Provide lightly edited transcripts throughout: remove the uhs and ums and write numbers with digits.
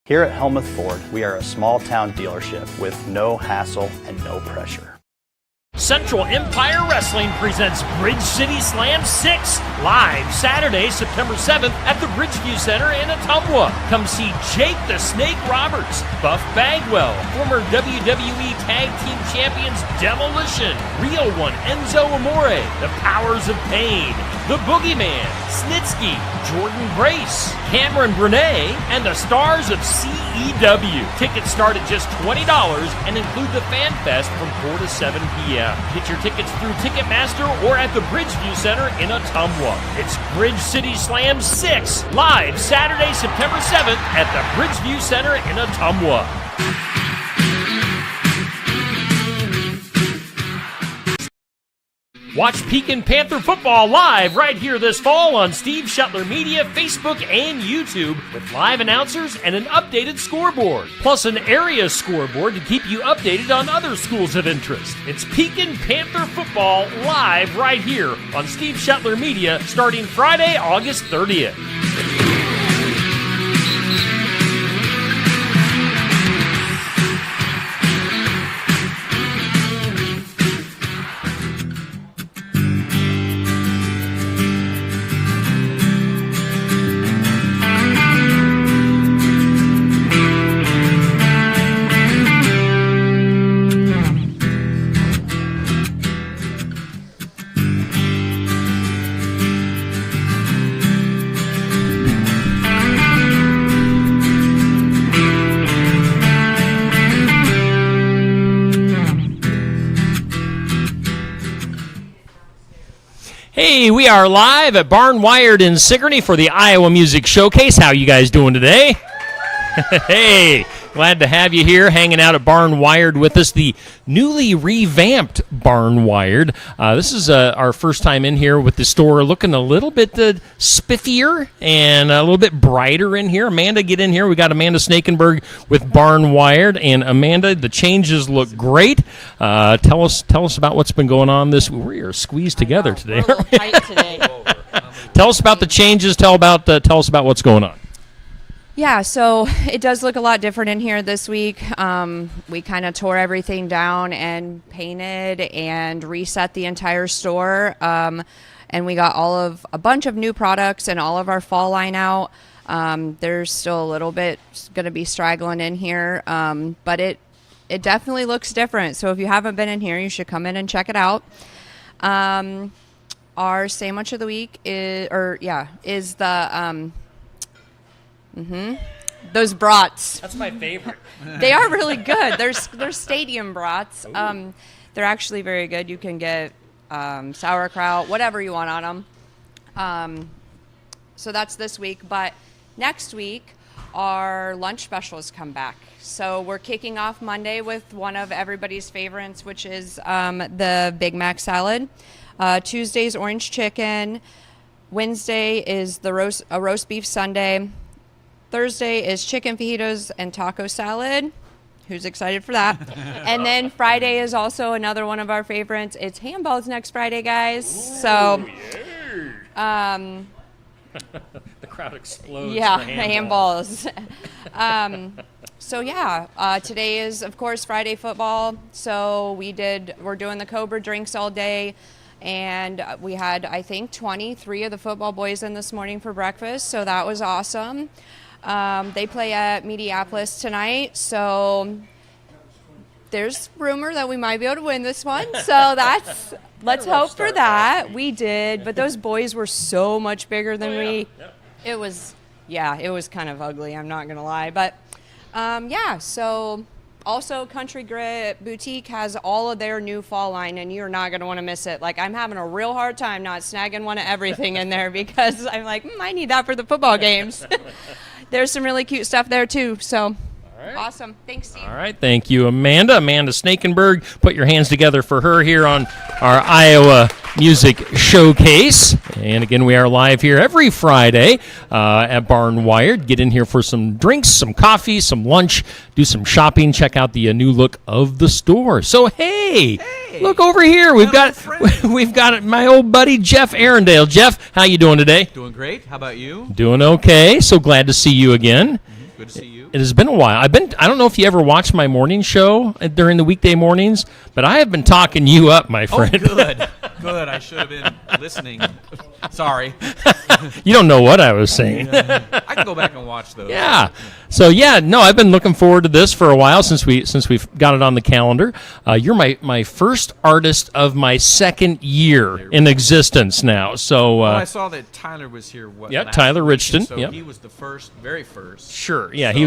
Here at Helmuth Ford, we are a small-town dealership with no hassle and no pressure. Central Empire Wrestling presents Bridge City Slam 6 live Saturday, September 7th at the Bridgeview Center in Ottumwa. Come see Jake the Snake Roberts, Buff Bagwell, former WWE Tag Team Champions Demolition, Real One Enzo Amore, The Powers of Pain, The Boogeyman, Snitsky, Jordan Grace, Cameron Brene, and the stars of CEW. Tickets start at just $20 and include the Fan Fest from 4 to 7 p.m. Get your tickets through Ticketmaster or at the Bridgeview Center in Ottumwa. It's Bridge City Slam 6, live Saturday, September 7th at the Bridgeview Center in Ottumwa. Watch Pekin Panther football live right here this fall on Steve Shuttler Media, Facebook, and YouTube with live announcers and an updated scoreboard, plus an area scoreboard to keep you updated on other schools of interest. It's Pekin Panther football live right here on Steve Shuttler Media starting Friday, August 30th. Hey, we are live at Barn Wired in Sigourney for the Iowa Music Showcase. How you guys doing today? Hey, glad to have you here hanging out at Barn Wired with us, the newly revamped Barn Wired. This is our first time in here with the store looking a little bit spiffier and a little bit brighter in here. Amanda, get in here. We got Amanda Snakenberg with Barn Wired. And Amanda, the changes look great. Tell us about what's been going on this. We are squeezed together today. We're a little tight today. Tell us about the changes. Tell us about what's going on. Yeah, so it does look a lot different in here this week. We kind of tore everything down and painted and reset the entire store. And we got a bunch of new products and all of our fall line out. There's still a little bit going to be straggling in here, but it definitely looks different. So if you haven't been in here, you should come in and check it out. Our sandwich of the week is the those brats. That's my favorite. They are really good. They're stadium brats. They're actually very good. You can get sauerkraut, whatever you want on them. So that's this week. But next week, our lunch specials come back. So we're kicking off Monday with one of everybody's favorites, which is the Big Mac salad. Tuesday's orange chicken. Wednesday is a roast beef sundae. Thursday is chicken fajitas and taco salad. Who's excited for that? And then Friday is also another one of our favorites. It's handballs next Friday, guys. Ooh, so, yeah. The crowd explodes. Yeah, for handballs. Today is of course Friday football. So we're doing the Cobra drinks all day. And we had, I think, 23 of the football boys in this morning for breakfast. So that was awesome. They play at Mediapolis tonight, so there's rumor that we might be able to win this one. So let's hope for that. We did, but those boys were so much bigger than we. It was kind of ugly, I'm not going to lie. But, so also Country Grit Boutique has all of their new fall line, and you're not going to want to miss it. Like, I'm having a real hard time not snagging one of everything in there because I'm like, I need that for the football games. There's some really cute stuff there, too. So, right. Awesome. Thanks, Steve. All right. Thank you, Amanda. Amanda Snakenberg. Put your hands together for her here on our Iowa Music Showcase. And, again, we are live here every Friday at Barn Wired. Get in here for some drinks, some coffee, some lunch, do some shopping, check out the new look of the store. So, hey, look over here. We've got my old buddy Jeff Arendale. Jeff, how you doing today? Doing great. How about you? Doing okay. So glad to see you again. Good to see you. It has been a while. I don't know if you ever watched my morning show during the weekday mornings, but I have been talking you up, my friend. Oh, good. Good. I should have been listening. Sorry. You don't know what I was saying. I can go back and watch those. Yeah. So no, I've been looking forward to this for a while since we've got it on the calendar. You're my first artist of my second year in existence now. So I saw that Tyler was here. Yeah, Tyler Richton. So he was the very first. Sure. Yeah, so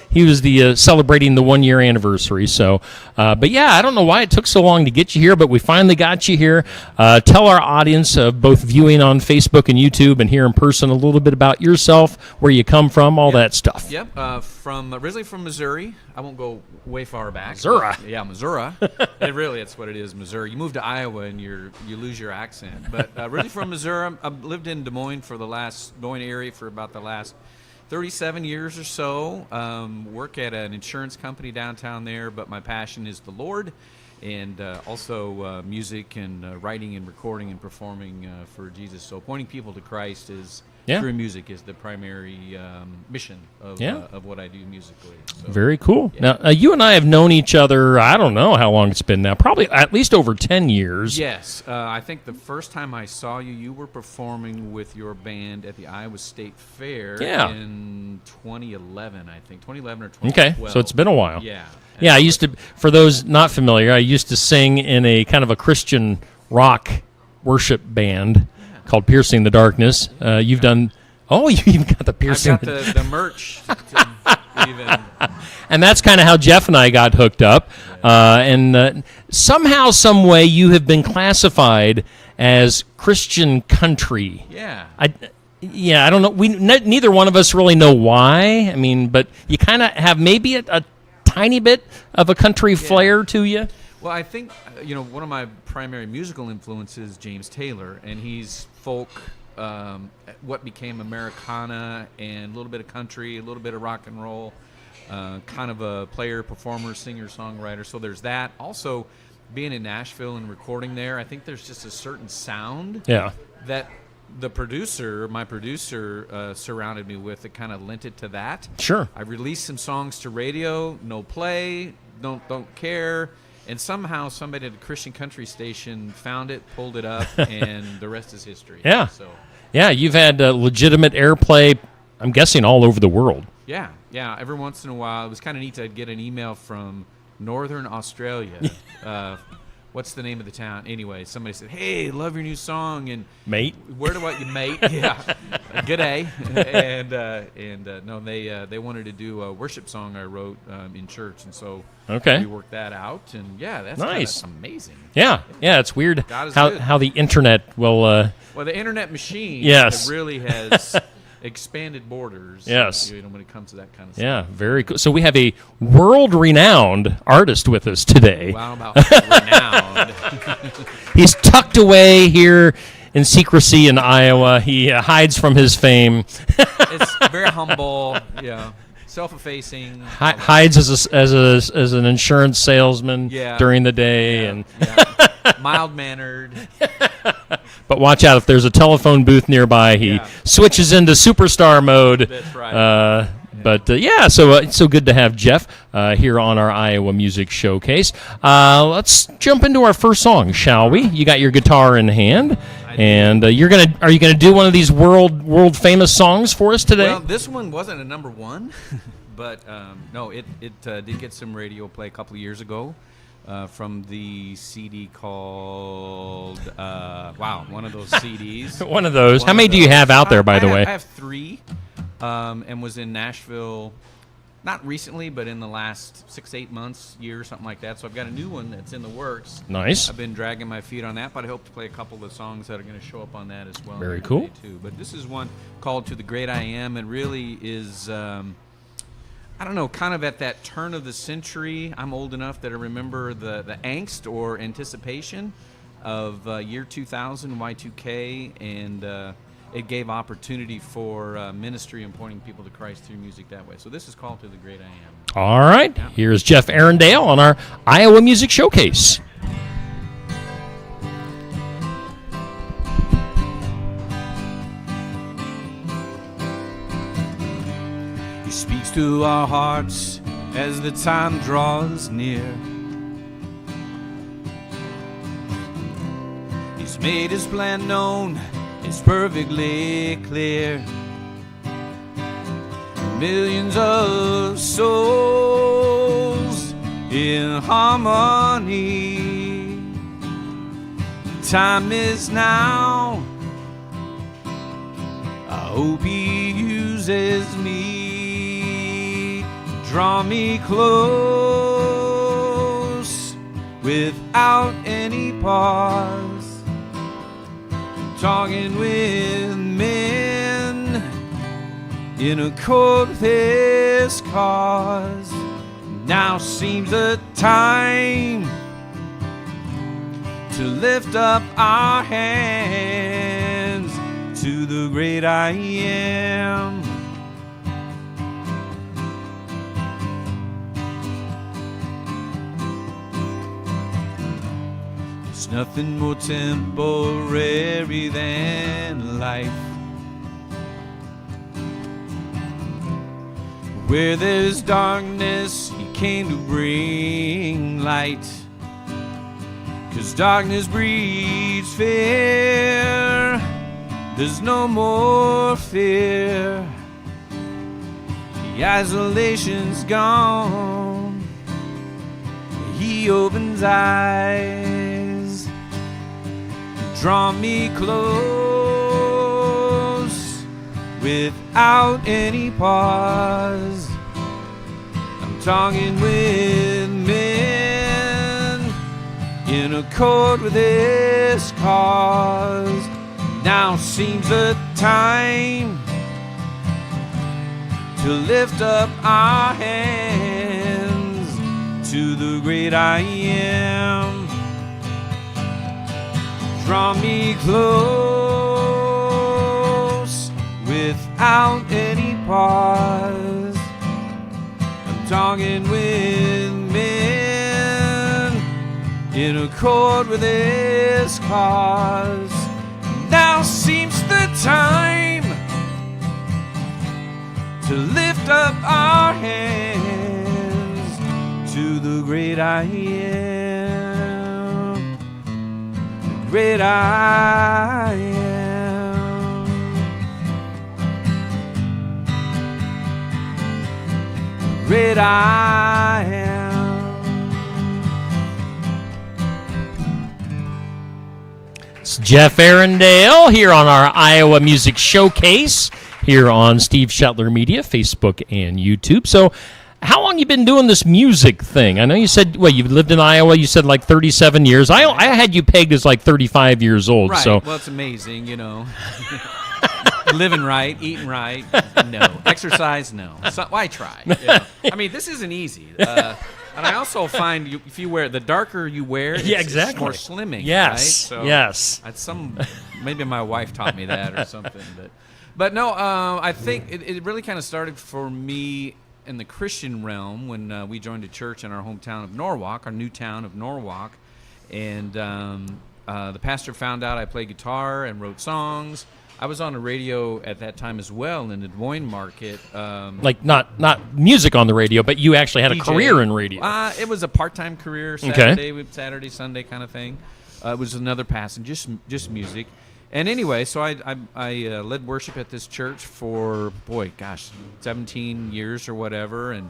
he was the celebrating the 1 year anniversary. So, but yeah, I don't know why it took so long to get you here, but we finally got you here. Tell our audience, both viewing on Facebook and YouTube and here in person, a little bit about yourself, where you come from, all that stuff. Yep. Originally from Missouri. I won't go way far back. Missouri. Yeah, Missouri. It's what it is, Missouri. You move to Iowa and you lose your accent. But originally from Missouri. I've lived in Des Moines area for about the last 37 years or so. Work at an insurance company downtown there, but my passion is the Lord, and also music and writing and recording and performing for Jesus. So pointing people to Christ through music is the primary mission of what I do musically. So, very cool. Yeah. Now, you and I have known each other, I don't know how long it's been now, probably at least over 10 years. Yes. I think the first time I saw you were performing with your band at the Iowa State Fair in 2011, I think. 2011 or 2012. Okay, so it's been a while. Yeah. Yeah, I used to, for those not familiar, I used to sing in a kind of a Christian rock worship band called Piercing the Darkness. You've done, you even got the piercing. I've got the merch. And that's kind of how Jeff and I got hooked up. And somehow, some way, you have been classified as Christian country. Yeah. I don't know. Neither one of us really know why. I mean, but you kind of have maybe a tiny bit of a country flair to you. Well, I think, one of my primary musical influences is James Taylor, and he's folk, what became Americana, and a little bit of country, a little bit of rock and roll, kind of a player, performer, singer, songwriter. So there's that. Also, being in Nashville and recording there, I think there's just a certain sound that my producer surrounded me with that kind of lent it to that. Sure. I released some songs to radio, no play, don't care. And somehow somebody at a Christian country station found it, pulled it up, and the rest is history. Yeah. So. Yeah, you've had legitimate airplay, I'm guessing, all over the world. Yeah. Every once in a while, it was kind of neat to get an email from Northern Australia. What's the name of the town? Anyway, somebody said, "Hey, love your new song." And mate, where do you mate? Yeah, good day. And no, they wanted to do a worship song I wrote in church, and so we worked that out. And that's nice, amazing. Yeah, it's weird how the internet will. Well, the internet machine really has expanded borders. Yes. When it comes to that kind of stuff. Yeah, very cool. So we have a world-renowned artist with us today. Wow, about renowned. He's tucked away here in secrecy in Iowa. He hides from his fame. It's very humble, self-effacing. Hides as an insurance salesman during the day. And mild-mannered. But watch out, if there's a telephone booth nearby, he switches into superstar mode. That's right. So it's so good to have Jeff here on our Iowa Music Showcase. Let's jump into our first song, shall we? You got your guitar in hand, and are you gonna do one of these world famous songs for us today? Well, this one wasn't a number one, but no, it did get some radio play a couple of years ago. From the CD called one of those CDs. One of those. How many do you have out there, by the way? I have 3, and was in Nashville, not recently, but in the last 6-8 months, year, something like that. So I've got a new one that's in the works. Nice. I've been dragging my feet on that, but I hope to play a couple of the songs that are going to show up on that as well. Very cool. Too. But this is one called "To the Great I Am," and really is. I don't know, kind of at that turn of the century. I'm old enough that I remember the angst or anticipation of year 2000, Y2K, and it gave opportunity for ministry and pointing people to Christ through music that way. So this is called "To the Great I Am." All right. Here's Jeff Arendale on our Iowa Music Showcase. speaks to our hearts as the time draws near. He's made his plan known, it's perfectly clear. Millions of souls in harmony. Time is now. I hope he uses me. Draw me close without any pause. Talking with men in accord with his cause. Now seems the time to lift up our hands to the great I am. There's nothing more temporary than life. Where there's darkness, he came to bring light. 'Cause darkness breeds fear. There's no more fear. The isolation's gone. He opens eyes. Draw me close without any pause. I'm talking with men in accord with his cause. Now seems the time to lift up our hands to the great I am. Draw me close without any pause. I'm talking with men in accord with his cause. Now seems the time to lift up our hands to the great I am. The great I am. The great I am. It's Jeff Arundel here on our Iowa Music Showcase here on Steve Shetler Media, Facebook and YouTube. So how long you been doing this music thing? I know you said, well, you've lived in Iowa, you said like 37 years. I had you pegged as like 35 years old. Right. So. Well, it's amazing, you know. Living right, eating right, no. Exercise, no. So, why try? You know? I mean, this isn't easy. And I also find if you wear, the darker you wear, yeah, it's exactly. more slimming. Yes, right? So yes. Maybe my wife taught me that or something. But no, I think it really kind of started for me in the Christian realm when we joined a church in our hometown of Norwalk, our new town of Norwalk. And the pastor found out I played guitar and wrote songs. I was on the radio at that time as well in the Des Moines market. Like not music on the radio, but you actually had a DJ. career in radio. It was a part-time career, Saturday, Sunday kind of thing. It was another passion, just music. And anyway, so I led worship at this church for 17 years or whatever, and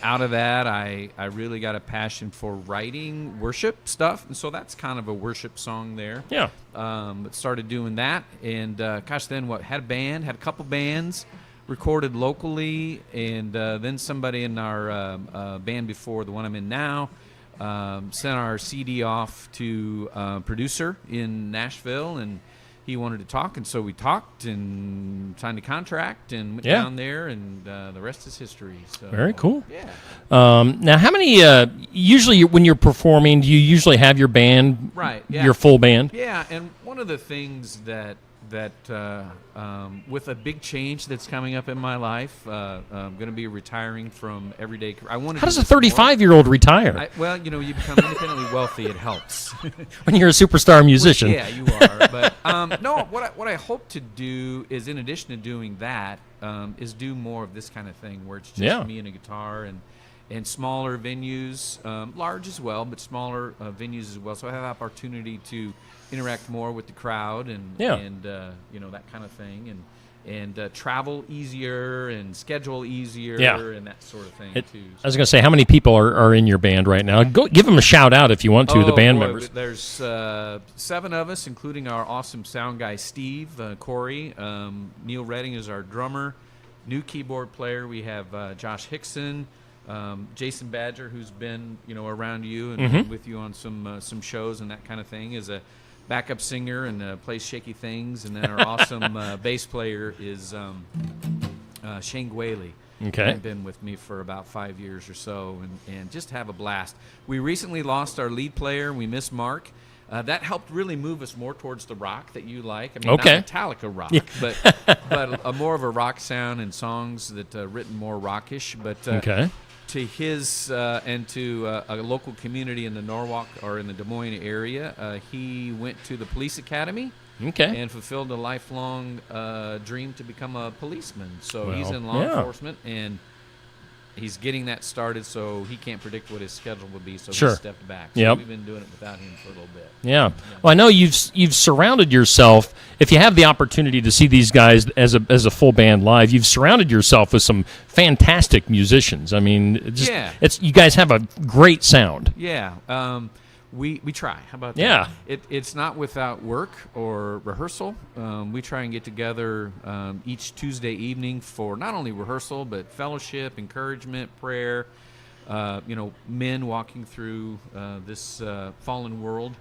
out of that, I really got a passion for writing worship stuff, and so that's kind of a worship song there. Yeah. But started doing that, and then had a couple bands, recorded locally, and then somebody in our band before the one I'm in now sent our CD off to a producer in Nashville, and he wanted to talk, and so we talked and signed a contract and went down there, and the rest is history. So, very cool. Yeah. Now, how many, usually when you're performing, do you usually have your band, right? Yeah. your full band? Yeah, and one of the things that that with a big change that's coming up in my life, I'm going to be retiring from everyday. I want to. How does a 35-year-old retire? Well, you become independently wealthy. It helps. When you're a superstar musician. Yeah, you are. But no, what I hope to do is, in addition to doing that, is do more of this kind of thing where it's just me and a guitar and smaller venues, large as well, but smaller venues as well. So I have opportunity to interact more with the crowd and that kind of thing, and travel easier and schedule easier and that sort of thing too. I was going to say, how many people are in your band right now? Go give them a shout out if you want to. The band members. There's 7 of us, including our awesome sound guy Steve, Corey. Neil Redding is our drummer. New keyboard player. We have Josh Hickson. Jason Badger, who's been around you and with you on some shows and that kind of thing, is a backup singer and plays Shaky Things. And then our awesome bass player is Shane Gwaley. Okay. He's been with me for about 5 years or so, and just have a blast. We recently lost our lead player. We miss Mark. That helped really move us more towards the rock that you like. I mean, not Metallica rock, but more of a rock sound and songs that written more rockish. But to his and to a local community in the Norwalk or in the Des Moines area, he went to the police academy. And fulfilled a lifelong dream to become a policeman. So he's in law enforcement, and he's getting that started, so he can't predict what his schedule will be, so he stepped back. So we've been doing it without him for a little bit. Yeah. Well, I know you've surrounded yourself, if you have the opportunity to see these guys as a full band live, you've surrounded yourself with some fantastic musicians. I mean, you guys have a great sound. Yeah. We try. How about that? Yeah. It's not without work or rehearsal. We try and get together each Tuesday evening for not only rehearsal, but fellowship, encouragement, prayer, men walking through this fallen world,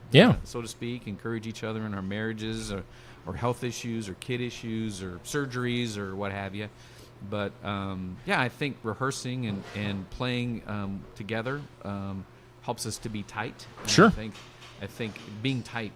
so to speak, encourage each other in our marriages or health issues or kid issues or surgeries or what have you. But, I think rehearsing and playing together helps us to be tight. Sure. I think being tight,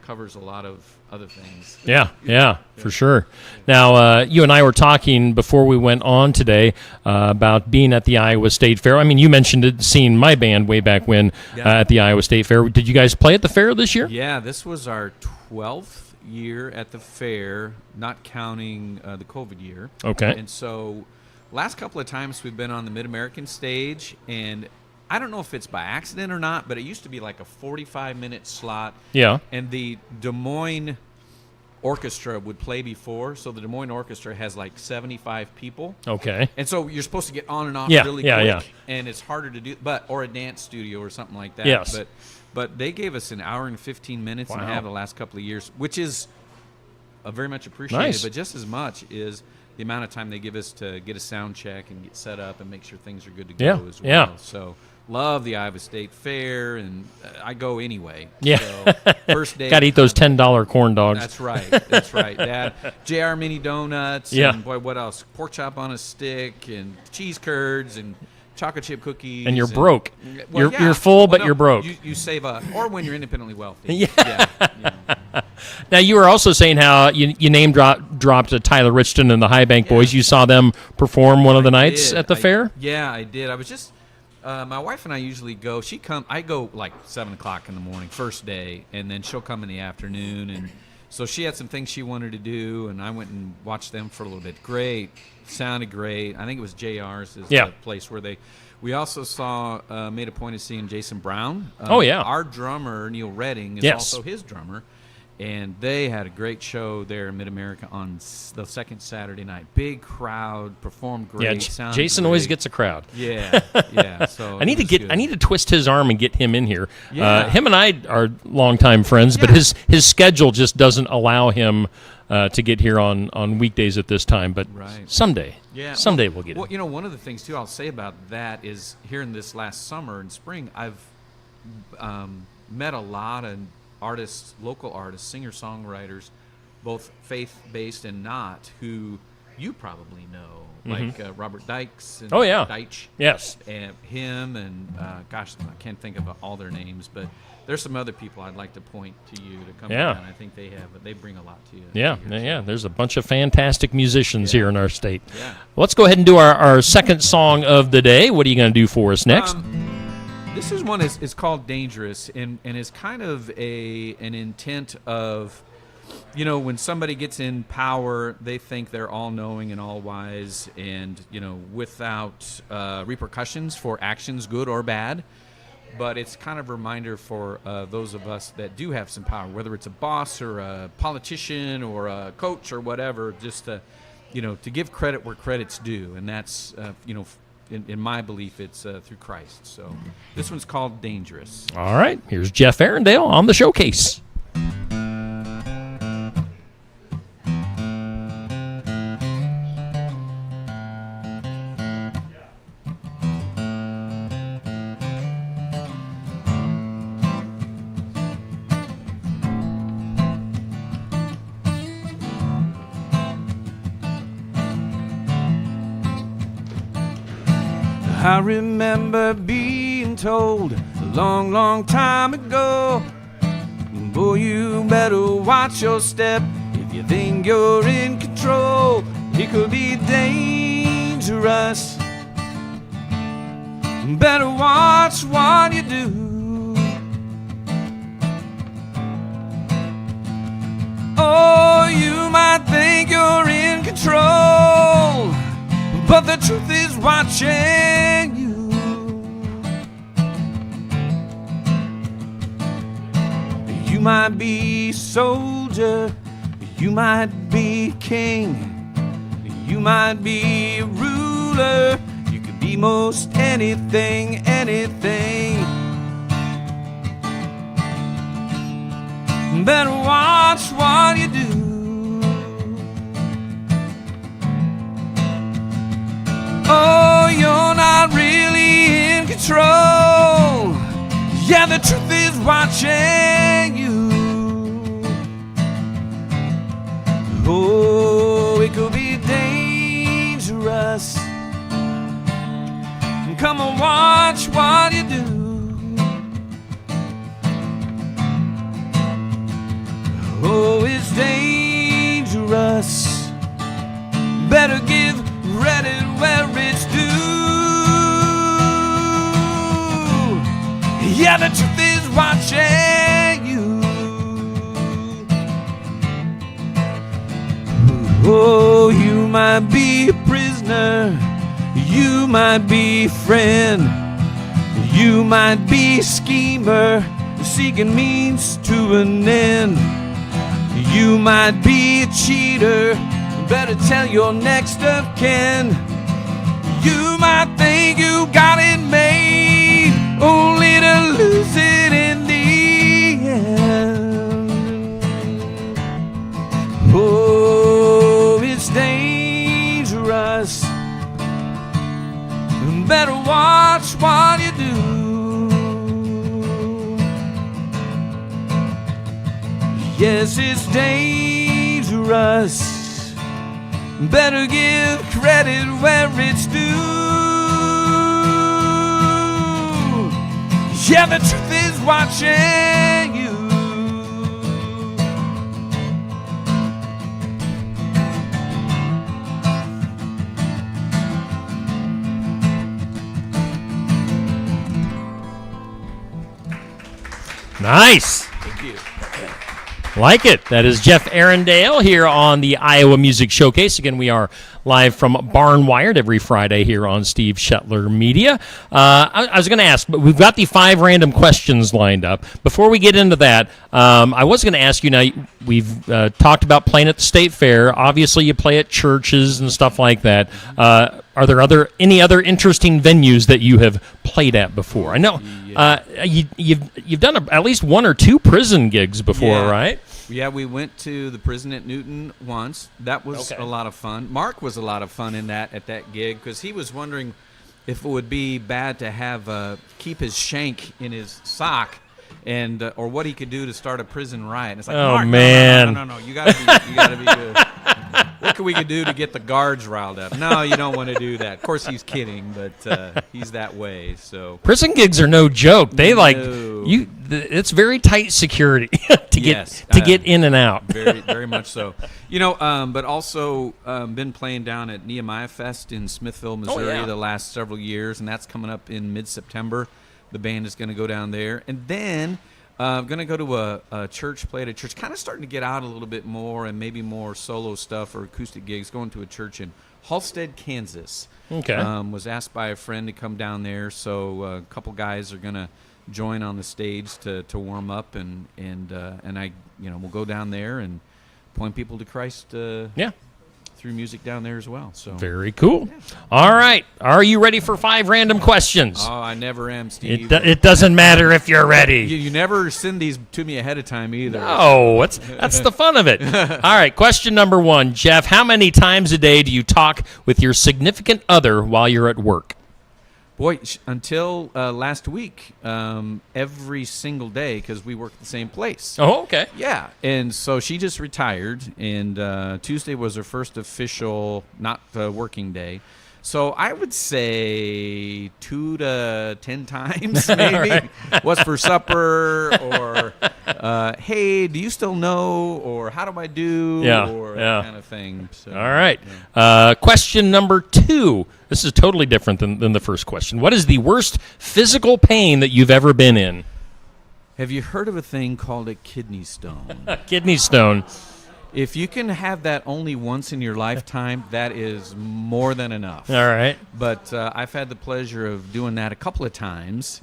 covers a lot of other things. Yeah, for sure. Now, you and I were talking before we went on today about being at the Iowa State Fair. I mean, you mentioned it, seeing my band way back when at the Iowa State Fair. Did you guys play at the fair this year? Yeah, this was our 12th year at the fair, not counting the COVID year. Okay. And so last couple of times we've been on the Mid-American stage, and I don't know if it's by accident or not, but it used to be like a 45-minute slot. Yeah. And the Des Moines Orchestra would play before, so the Des Moines Orchestra has like 75 people. Okay. And so you're supposed to get on and off really quick. Yeah. And it's harder to do, or a dance studio or something like that. Yes. But they gave us an hour and 15 minutes and have the last couple of years, which is very much appreciated. Nice. But just as much is the amount of time they give us to get a sound check and get set up and make sure things are good to go as well. Yeah. So love the Iowa State Fair, and I go anyway. Yeah. So first day. Got to eat those $10 corn dogs. That's right. Dad, JR Mini Donuts. Yeah. And boy, what else? Pork chop on a stick and cheese curds and chocolate chip cookies. And you're broke. Well, you're full, but you're broke. You save up, or when you're independently wealthy. Yeah. Now, you were also saying how you name dropped Tyler Richton and the High Bank Boys. You saw them perform one of the nights at the fair? Yeah, I did. I was just my wife and I usually go. I go like 7 o'clock in the morning, first day, and then she'll come in the afternoon. And so she had some things she wanted to do, and I went and watched them for a little bit. Great, sounded great. I think it was JR's is the place where we also saw made a point of seeing Jason Brown. Our drummer Neil Redding is also his drummer. And they had a great show there in Mid-America on the second Saturday night. Big crowd, performed great. Yeah, Jason always gets a crowd. Yeah. So I need to twist his arm and get him in here. Yeah. Him and I are longtime friends, but his schedule just doesn't allow him to get here on weekdays at this time. But someday, we'll get him. Well, one of the things too I'll say about that is here in this last summer and spring, I've met a lot of artists, local artists, singer-songwriters, both faith-based and not, who you probably know, like Robert Dykes. And Oh, yeah. Deitch. Yes. And him and, gosh, I can't think of all their names, but there's some other people I'd like to point to you to come Yeah. down. I think they bring a lot to you. Yeah. There's a bunch of fantastic musicians here in our state. Yeah. Let's go ahead and do our second song of the day. What are you going to do for us next? This is one is called Dangerous, and is kind of an intent of, when somebody gets in power, they think they're all-knowing and all-wise and, without repercussions for actions, good or bad. But it's kind of a reminder for those of us that do have some power, whether it's a boss or a politician or a coach or whatever, just to give credit where credit's due. And that's, in my belief, it's through Christ. So this one's called Dangerous. All right. Here's Jeff Arendale on the showcase. I remember being told a long, long time ago, boy, you better watch your step if you think you're in control. It could be dangerous. Better watch what you do. Oh, you might think you're in control, but the truth is watching you. You might be soldier, you might be king, you might be a ruler, you could be most anything, anything. Better watch what you do. Oh, you're not really in control. Yeah, the truth is watching you. Oh, it could be dangerous. Come on, watch what you do. Oh, it's dangerous. Better give credit where it's due. Yeah, the truth is watching you. Oh, you might be a prisoner, you might be a friend, you might be a schemer seeking means to an end. You might be a cheater, better tell your next of kin. You might think you got it made, only to lose it in the end. Oh, it's dangerous. Better watch what you do. Yes, it's dangerous. Better give credit where it's due. Yeah, the truth is watching you. Nice. Thank you. Like it. That is Jeff Arendale here on the Iowa Music Showcase. Again, we are live from Barnwired every Friday here on Steve Shetler Media. I was going to ask, but we've got the 5 random questions lined up. Before we get into that, I was going to ask you, now, we've talked about playing at the State Fair. Obviously, you play at churches and stuff like that. Are there any other interesting venues that you have played at before? I know you've done at least 1 or 2 prison gigs before, right? Yeah, we went to the prison at Newton once. That was a lot of fun. Mark was a lot of fun at that gig because he was wondering if it would be bad to have keep his shank in his sock, and or what he could do to start a prison riot. And it's like, oh Mark, man, no, you gotta be good. can we do to get the guards riled up? No, you don't want to do that. Of course, he's kidding, but he's that way. So Prison gigs are no joke. They No. it's very tight security to Yes, get in and out. very, very much so. But also been playing down at Nehemiah Fest in Smithville, Missouri, the last several years, and that's coming up in mid-September. The band is going to go down there, and then going to go to a church, play at a church, kind of starting to get out a little bit more and maybe more solo stuff or acoustic gigs, going to a church in Halstead, Kansas. Okay. Was asked by a friend to come down there, so a couple guys are going to join on the stage to warm up, and I we'll go down there and point people to Christ through music down there as well. So Very cool. All right. Are you ready for 5 random questions? Oh, I never am, Steve. It doesn't matter if you're ready. You never send these to me ahead of time either. Oh, that's the fun of it. All right, question number 1. Jeff, how many times a day do you talk with your significant other while you're at work? Boy, until last week, every single day, because we work at the same place. Oh, okay. Yeah, and so she just retired, and Tuesday was her first official not working day. So I would say 2 to 10 times, maybe. Right. What's for supper, or hey, do you still know, or how do I do, or that kind of thing. So, all right. Yeah. Question number 2. This is totally different than the first question. What is the worst physical pain that you've ever been in? Have you heard of a thing called a kidney stone? Kidney stone. If you can have that only once in your lifetime, that is more than enough. All right. But I've had the pleasure of doing that a couple of times,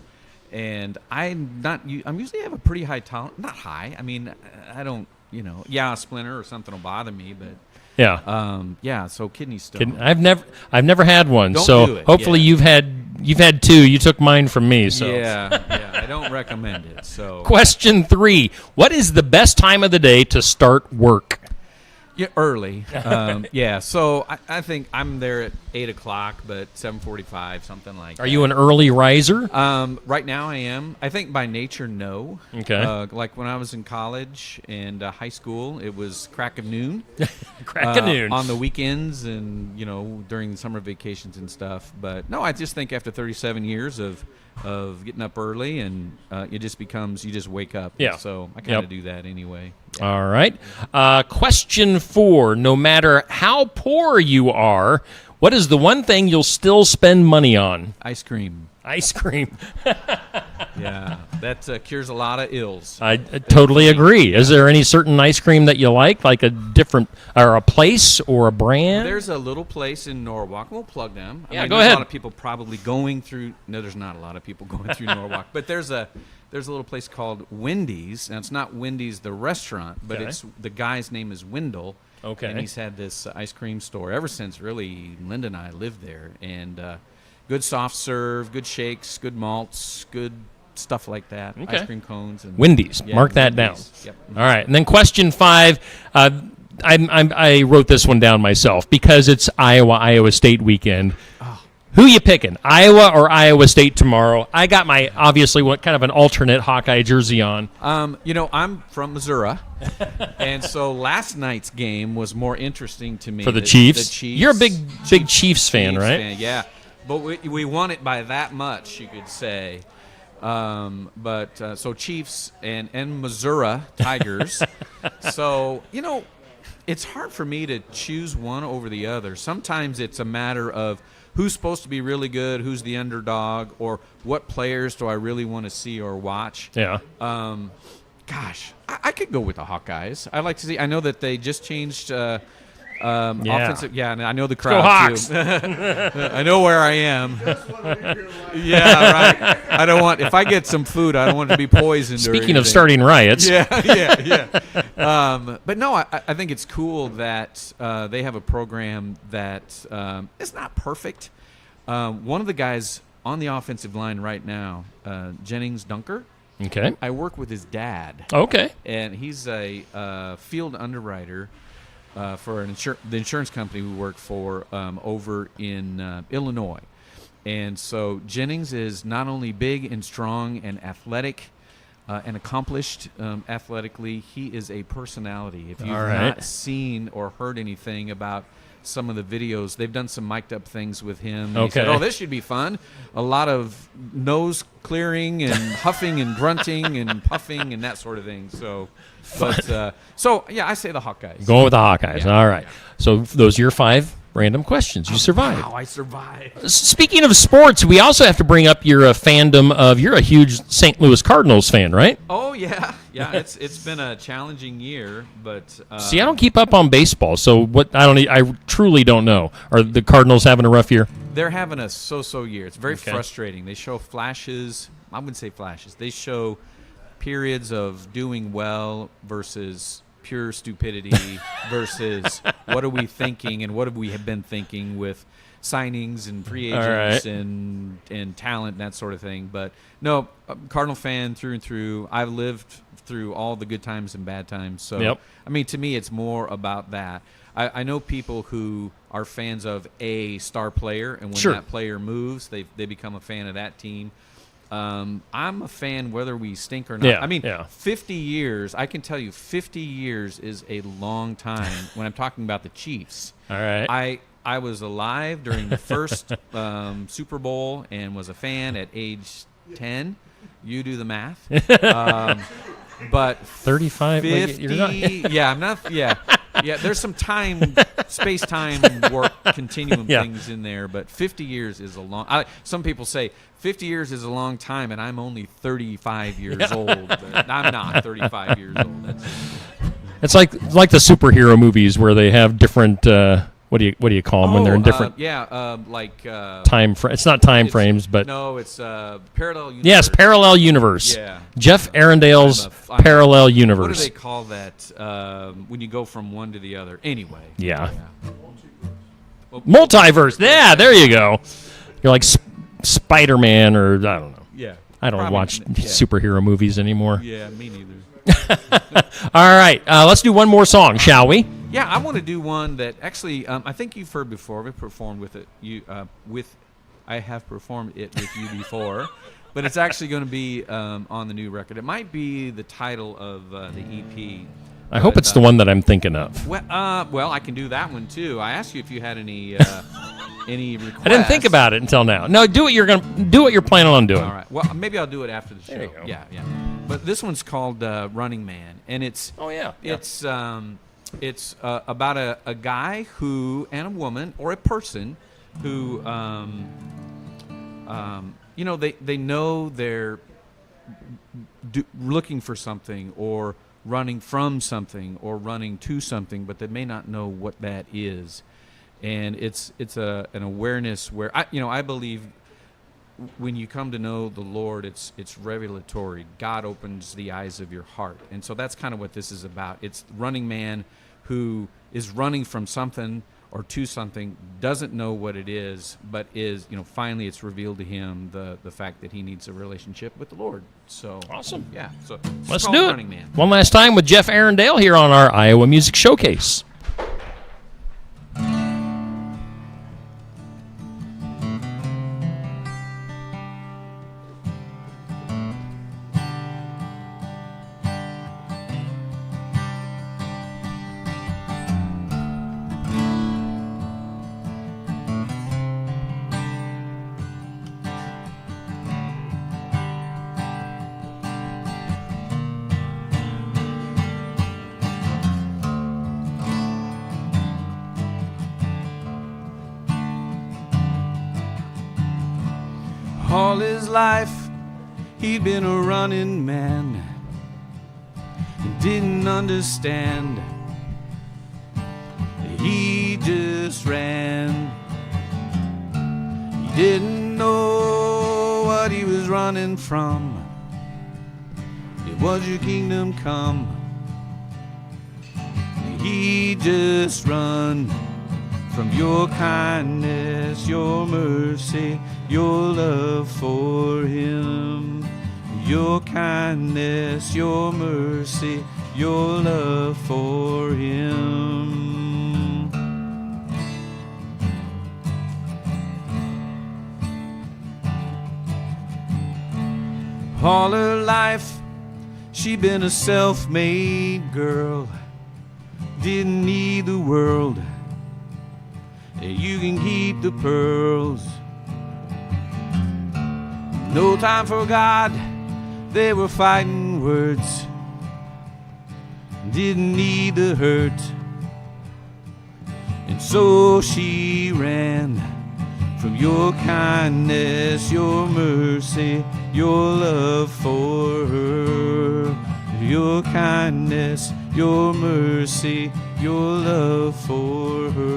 and I usually have a pretty high tolerance. Not high. I mean, I don't. A splinter or something will bother me, but. Yeah. So kidney stone. I've never had one. Don't so do it. Hopefully you've had 2. You took mine from me. So yeah. I don't recommend it. So question 3: what is the best time of the day to start work? Yeah, early. So I think I'm there at 8:00, but 7:45, something like that. Are you an early riser? Right now I am. I think by nature, no. Okay. Like when I was in college and high school, it was crack of noon. Crack of noon. On the weekends and, during the summer vacations and stuff. But no, I just think after 37 years of getting up early, and it just becomes, you just wake up. Yeah. So I kind of do that anyway. Yeah. All right. Question 4. No matter how poor you are, what is the one thing you'll still spend money on? Ice cream. Ice cream. Yeah, that cures a lot of ills. I totally agree. Is there any certain ice cream that you like a different, or a place or a brand? There's a little place in Norwalk. We'll plug them. Go ahead. There's a lot of people probably going through. No, there's not a lot of people going through Norwalk, but there's a little place called Wendy's, and it's not Wendy's the restaurant, but it's the guy's name is Wendell. Okay. And he's had this ice cream store ever since really Linda and I lived there, and good soft serve, good shakes, good malts, good stuff like that. Okay. Ice cream cones. And Wendy's. Mark that Wendy's. down. Yep. All right. And then question 5. I wrote this one down myself because it's Iowa State weekend. Oh. Who you picking, Iowa or Iowa State tomorrow? I got my, obviously, what kind of an alternate Hawkeye jersey on. I'm from Missouri, and so last night's game was more interesting to me. For the Chiefs? The Chiefs. You're a big Chiefs fan, right? Yeah. But we won it by that much, you could say. So Chiefs and Missouri Tigers. So, it's hard for me to choose one over the other. Sometimes it's a matter of who's supposed to be really good, who's the underdog, or what players do I really want to see or watch. Yeah. I could go with the Hawkeyes. I like to see. I know that they just changed offensive. Yeah, and I know the crowd go Hawks. too. I know where I am. Yeah, right. I don't want. If I get some food, I don't want it to be poisoned. Speaking of starting riots. Yeah. But no, I think it's cool that they have a program that is not perfect. One of the guys on the offensive line right now, Jennings Dunker. Okay. I work with his dad. Okay. And he's a field underwriter for the insurance company we work for over in Illinois. And so Jennings is not only big and strong and athletic, and accomplished athletically. He is a personality. If you've All right. not seen or heard anything about some of the videos, they've done some mic'd up things with him. And he said, Okay. "Oh, this should be fun." A lot of nose clearing and huffing and grunting and puffing and that sort of thing. So, yeah, I say the Hawkeyes. Going with the Hawkeyes. Yeah. All right. So those are your 5 random questions. You survived. Wow, I survived. Speaking of sports, we also have to bring up your fandom of. You're a huge St. Louis Cardinals fan, right? Oh yeah. It's been a challenging year, but See, I don't keep up on baseball, so I truly don't know. Are the Cardinals having a rough year? they're having a so-so year. It's very Okay. frustrating. They show flashes. I wouldn't say flashes. They show periods of doing well versus pure stupidity versus what are we thinking and what have we been thinking with signings and free agents and talent and that sort of thing. But no, Cardinal fan through and through. I've lived through all the good times and bad times. So, Yep. I mean, to me, it's more about that. I know people who are fans of a star player, and when Sure. that player moves, they become a fan of that team. I'm a fan whether we stink or not. Yeah, I mean, yeah. 50 years, I can tell you 50 years is a long time when I'm talking about the Chiefs. All right. I was alive during the first Super Bowl and was a fan at age 10. You do the math. But 35. 50, You're not, yeah, I'm not, yeah. Yeah, there's some time, space-time work continuum Yeah. things in there, but 50 years is a long. Some people say 50 years is a long time, and I'm only 35 years old. But I'm not 35 years old. it's like the superhero movies where they have different. What do you call them when they're in different time frame? It's not time frames, but no, it's parallel universe. yes, parallel universe. Yeah. Jeff Arundel's I'm a- parallel What do universe. they call that when you go from one to the other? Anyway. Yeah. Multiverse. Yeah, there you go. You're like Spider-Man, or I don't know. Yeah. I don't Probably, watch yeah. superhero movies anymore. Yeah, me neither. All right, let's do one more song, shall we? Yeah, I want to do one that actually I think you've heard before. We've performed with it. I have performed it with you before, but it's actually going to be on the new record. It might be the title of the EP. I hope it's the one that I'm thinking of. Well, I can do that one too. I asked you if you had any requests. I didn't think about it until now. No, do what you're planning on doing. All right. Well, maybe I'll do it after the show. There you go. Yeah. But this one's called Running Man, and it's it's about a guy who and a woman or a person who they know they're looking for something or running from something or running to something, but they may not know what that is. And it's an awareness where I believe when you come to know the Lord, it's revelatory. God opens the eyes of your heart, and so that's kind of what this is about. It's running man who is running from something or to something, doesn't know what it is, but is finally it's revealed to him the fact that he needs a relationship with the Lord. So Awesome. Yeah. So it's Let's called do it. Running Man. One last time with Jeff Arundel here on our Iowa Music Showcase. All his life he'd been a running man and didn't understand. He just ran. He didn't know what he was running from. It was your kingdom come. He just run from your kindness, your mercy, your love for him. Your kindness, your mercy, your love for him. All her life She been a self-made girl, didn't need the world. You can keep the pearls. No time for God, they were fighting words. Didn't need the hurt. And so she ran from your kindness, your mercy, your love for her. Your kindness, your mercy, your love for her.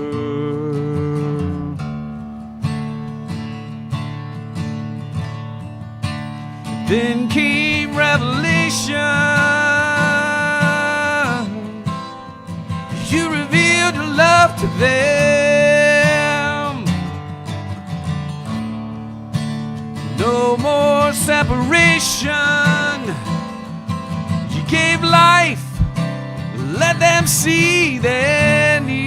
Then came revelation. You revealed your love to them. No more separation. You gave life. Let them see their need.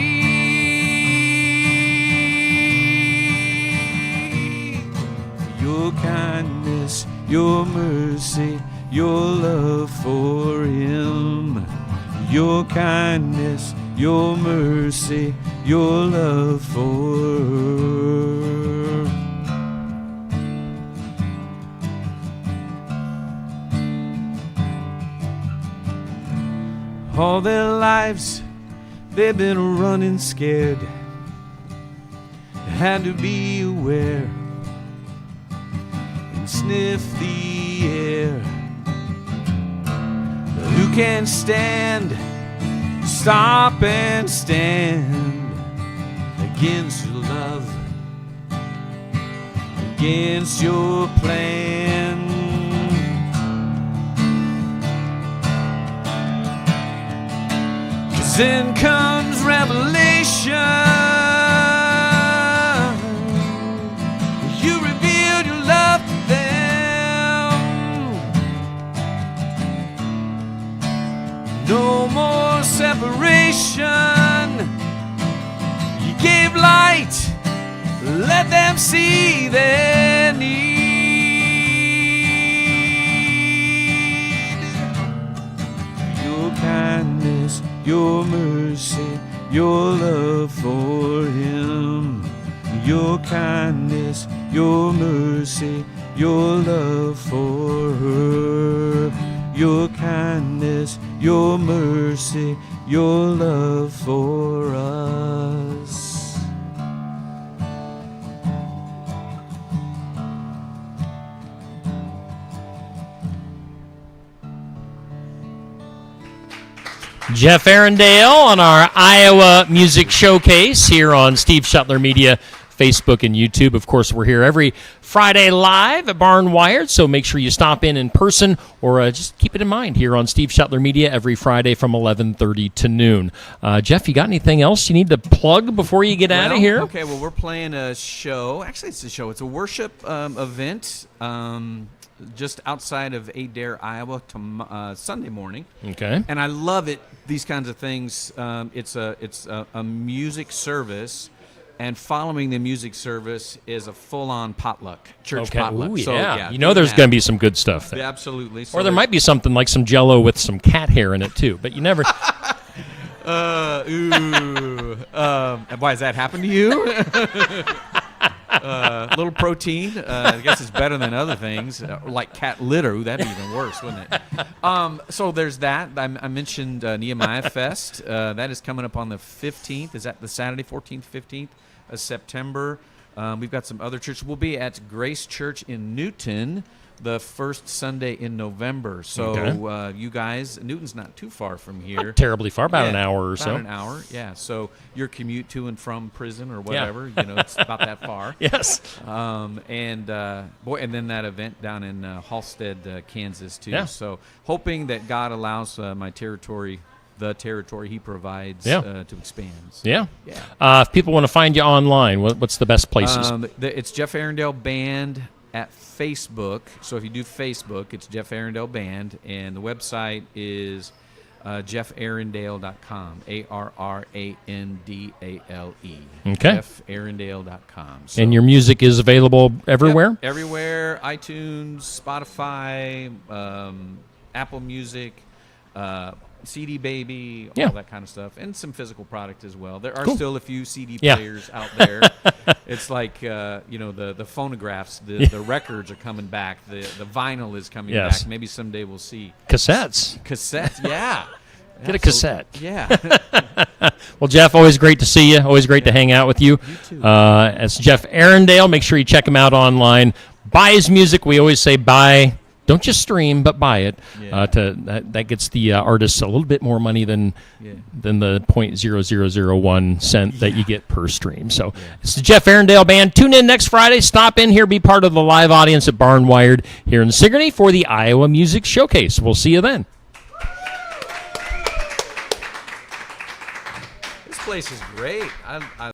Your kindness, your mercy, your love for him. Your kindness, your mercy, your love for her. All their lives they've been running scared. Had to be aware and sniff the air. Who can stand, stop and stand against your love, against your plan? Then comes revelation. You revealed your love to them. No more separation. You gave light. Let them see their need. Your kindness, your mercy, your love for him. Your kindness, your mercy, your love for her. Your kindness, your mercy, your love for us. Jeff Arendale on our Iowa Music Showcase here on Steve Shuttler Media, Facebook and YouTube. Of course, we're here every Friday live at Barn Wired, so make sure you stop in person or just keep it in mind here on Steve Shuttler Media every Friday from 11:30 to noon. Jeff, you got anything else you need to plug before you get out of here? Okay, well, we're playing a show. Actually, it's a show. It's a worship event. Just outside of Adair, Iowa, Sunday morning. Okay. And I love it. These kinds of things. It's a music service, and following the music service is a full-on potluck, church potluck. Ooh, yeah. So, yeah, you know there's going to be some good stuff there. Yeah, absolutely. So or there might be something like some Jell-O with some cat hair in it too, but you never. Why has that happened to you? A little protein. I guess it's better than other things, like cat litter. Ooh, that'd be even worse, wouldn't it? So there's that. I mentioned Nehemiah Fest. That is coming up on the 15th. Is that the Saturday, 14th, 15th of September? We've got some other churches. We'll be at Grace Church in Newton the first Sunday in November. So you guys, Newton's not too far from here. Not terribly far, about an hour or so. About an hour, yeah. So your commute to and from prison or whatever, it's about that far. Yes. And then that event down in Halstead, Kansas, too. Yeah. So hoping that God allows my territory, the territory He provides, to expand. So, yeah. If people want to find you online, what's the best places? It's Jeff Arendale Band at Facebook. So if you do Facebook, it's Jeff Arendale Band, and the website is jeffarendale.com, ARRANDALE. Okay. jeffarendale.com. So, and your music is available everywhere? Yep, everywhere, iTunes, Spotify, Apple Music, CD Baby, Yeah. all that kind of stuff, and some physical product as well. There are Cool. still a few CD Yeah. players out there. It's like the phonographs, the records are coming back, the vinyl is coming Yes. back. Maybe someday we'll see Cassettes. cassettes. Yeah, Get a cassette. Yeah. Well, Jeff, always great to see you. Always great to hang out with you. You too. It's Jeff Arendale. Make sure you check him out online. Buy his music. We always say buy. Don't just stream, but buy it. Yeah. That gets the artists a little bit more money than the .0001 that you get per stream. So it's the Jeff Arendale Band. Tune in next Friday. Stop in here. Be part of the live audience at Barn Wired here in Sigourney for the Iowa Music Showcase. We'll see you then. This place is great. I